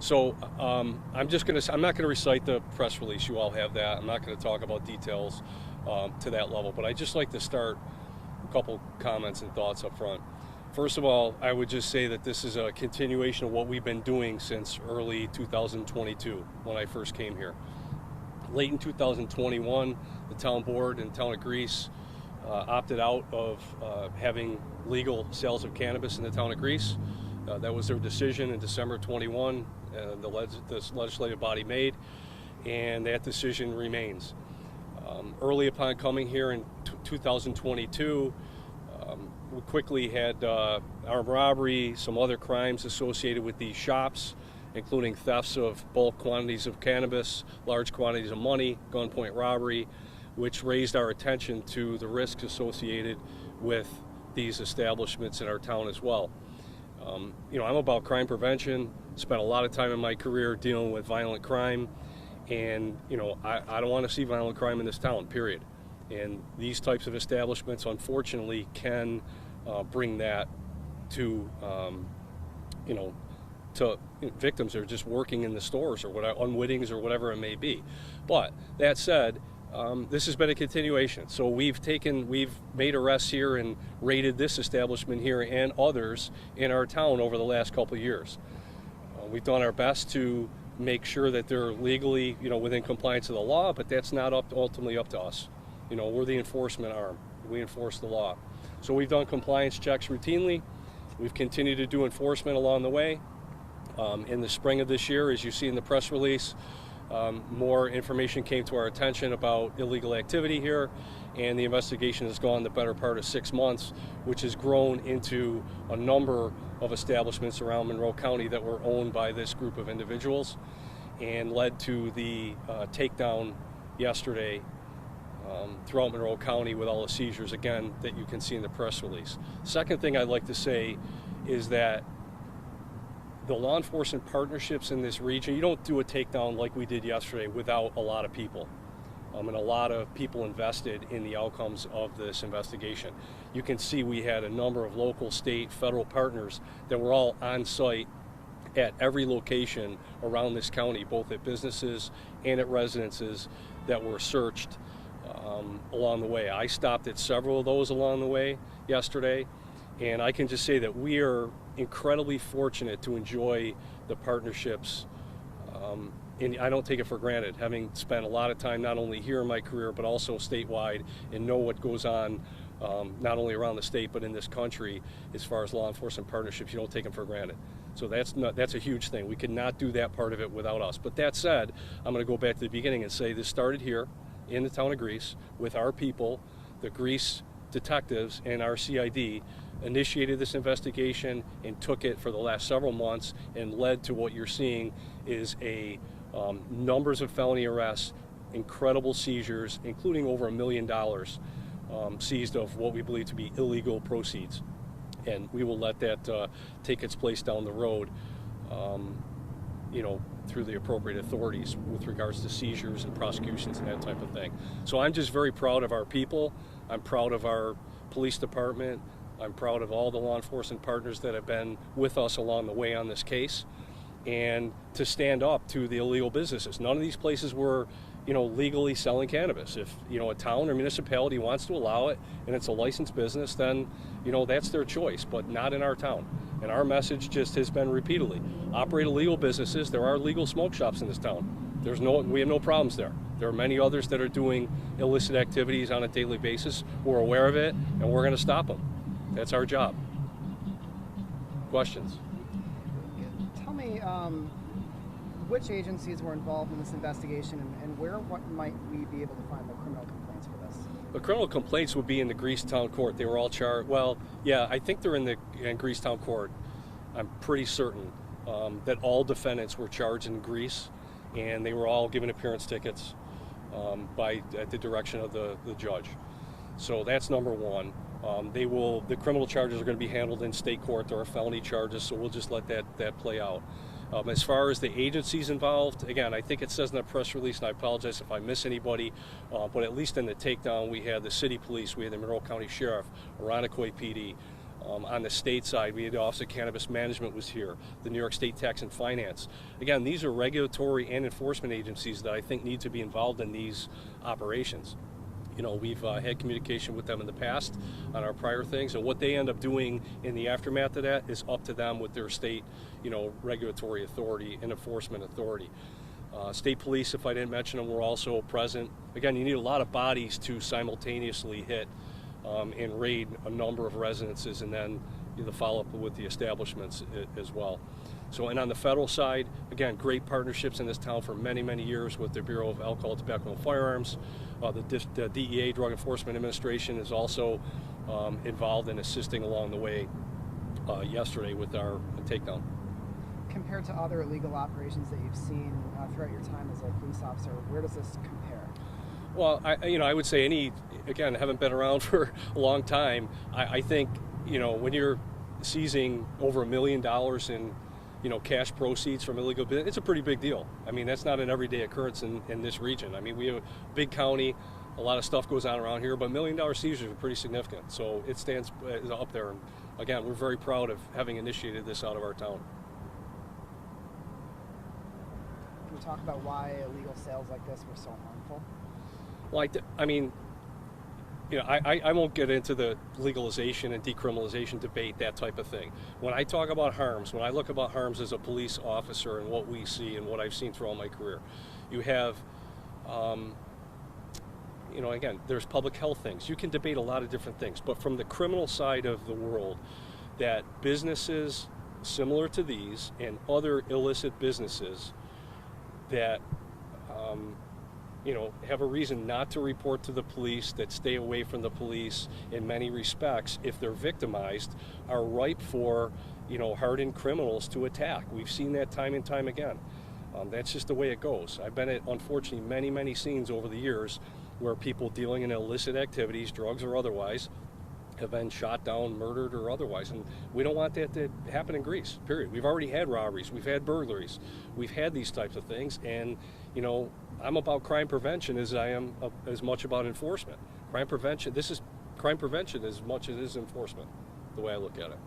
So I'm not gonna recite the press release. You all have that. I'm not gonna talk about details to that level, but I'd just like to start a couple comments and thoughts up front. First of all, I would just say that this is a continuation of what we've been doing since early 2022 when I first came here. Late in 2021, the town board and town of Greece opted out of having legal sales of cannabis in the town of Greece. That was their decision in December 21, the legislative body made, and that decision remains. Early upon coming here in 2022, we quickly had armed robbery, some other crimes associated with these shops, including thefts of bulk quantities of cannabis, large quantities of money, gunpoint robbery, which raised our attention to the risks associated with these establishments in our town as well. I'm about crime prevention, spent a lot of time in my career dealing with violent crime, and I don't want to see violent crime in this town, period. And these types of establishments, unfortunately, can bring that to victims that are just working in the stores or whatever, unwittings or whatever it may be. But that said, this has been a continuation. So we've made arrests here and raided this establishment here and others in our town over the last couple of years. We've done our best to make sure that they're legally, within compliance of the law, but that's not ultimately up to us. We're the enforcement arm. We enforce the law. So we've done compliance checks routinely. We've continued to do enforcement along the way. In the spring of this year, as you see in the press release, more information came to our attention about illegal activity here, and the investigation has gone the better part of 6 months, which has grown into a number of establishments around Monroe County that were owned by this group of individuals, and led to the takedown yesterday throughout Monroe County with all the seizures, again, that you can see in the press release. Second thing I'd like to say is that the law enforcement partnerships in this region, you don't do a takedown like we did yesterday without a lot of people. And a lot of people invested in the outcomes of this investigation. You can see we had a number of local, state, federal partners that were all on site at every location around this county, both at businesses and at residences that were searched along the way. I stopped at several of those along the way yesterday, and I can just say that we are incredibly fortunate to enjoy the partnerships, and I don't take it for granted, having spent a lot of time not only here in my career but also statewide, and know what goes on not only around the state but in this country as far as law enforcement partnerships. You don't take them for granted. So that's a huge thing. We could not do that part of it without us. But that said, I'm going to go back to the beginning and say this started here in the town of Greece with our people. The Greece detectives and our CID initiated this investigation and took it for the last several months, and led to what you're seeing is numbers of felony arrests, incredible seizures, including over $1 million seized of what we believe to be illegal proceeds. And we will let that take its place down the road, through the appropriate authorities with regards to seizures and prosecutions and that type of thing. So I'm just very proud of our people. I'm proud of our police department. I'm proud of all the law enforcement partners that have been with us along the way on this case, and to stand up to the illegal businesses. None of these places were, legally selling cannabis. If, a town or municipality wants to allow it and it's a licensed business, then, that's their choice, but not in our town. And our message just has been repeatedly, operate illegal businesses. There are legal smoke shops in this town. We have no problems there. There are many others that are doing illicit activities on a daily basis. We're aware of it, and we're going to stop them. That's our job. Questions? Tell me which agencies were involved in this investigation, and what might we be able to find the criminal complaints for this? The criminal complaints would be in the Greece Town Court. They were all charged. Well, yeah, I think they're in Greece Town Court. I'm pretty certain that all defendants were charged in Greece, and they were all given appearance tickets at the direction of the judge. So that's number one. The criminal charges are going to be handled in state court. There are felony charges, so we'll just let that play out. As far as the agencies involved, again, I think it says in that press release, and I apologize if I miss anybody, but at least in the takedown, we had the city police, we had the Monroe County Sheriff, Irondequoit PD, On the state side, we had the Office of Cannabis Management was here, the New York State Tax and Finance. Again, these are regulatory and enforcement agencies that I think need to be involved in these operations. You know, we've had communication with them in the past on our prior things, and what they end up doing in the aftermath of that is up to them with their state, you know, regulatory authority and enforcement authority. State police, if I didn't mention them, were also present. Again, you need a lot of bodies to simultaneously hit and raid a number of residences, and then the follow-up with the establishments as well. So, and on the federal side, again, great partnerships in this town for many, many years with the Bureau of Alcohol, Tobacco, and Firearms. The DEA, Drug Enforcement Administration, is also involved in assisting along the way yesterday with our takedown. Compared to other illegal operations that you've seen throughout your time as a police officer, where does this compare? Well, I would say again, haven't been around for a long time. I think, when you're seizing over $1 million in, cash proceeds from illegal business, it's a pretty big deal. I mean, that's not an everyday occurrence in this region. I mean, we have a big county, a lot of stuff goes on around here, but $1 million seizures are pretty significant. So it stands up there. And again, we're very proud of having initiated this out of our town. Can you talk about why illegal sales like this were so harmful? Well, I won't get into the legalization and decriminalization debate, that type of thing. When I talk about harms, when I look about harms as a police officer and what we see and what I've seen throughout my career, you have, again, there's public health things. You can debate a lot of different things, but from the criminal side of the world, that businesses similar to these and other illicit businesses that have a reason not to report to the police, that stay away from the police in many respects, if they're victimized, are ripe for, hardened criminals to attack. We've seen that time and time again. That's just the way it goes. I've been at, unfortunately, many, many scenes over the years where people dealing in illicit activities, drugs or otherwise, have been shot down, murdered, or otherwise. And we don't want that to happen in Greece, period. We've already had robberies. We've had burglaries. We've had these types of things. And, I'm about crime prevention as I am as much about enforcement. Crime prevention, this is crime prevention as much as it is enforcement, the way I look at it.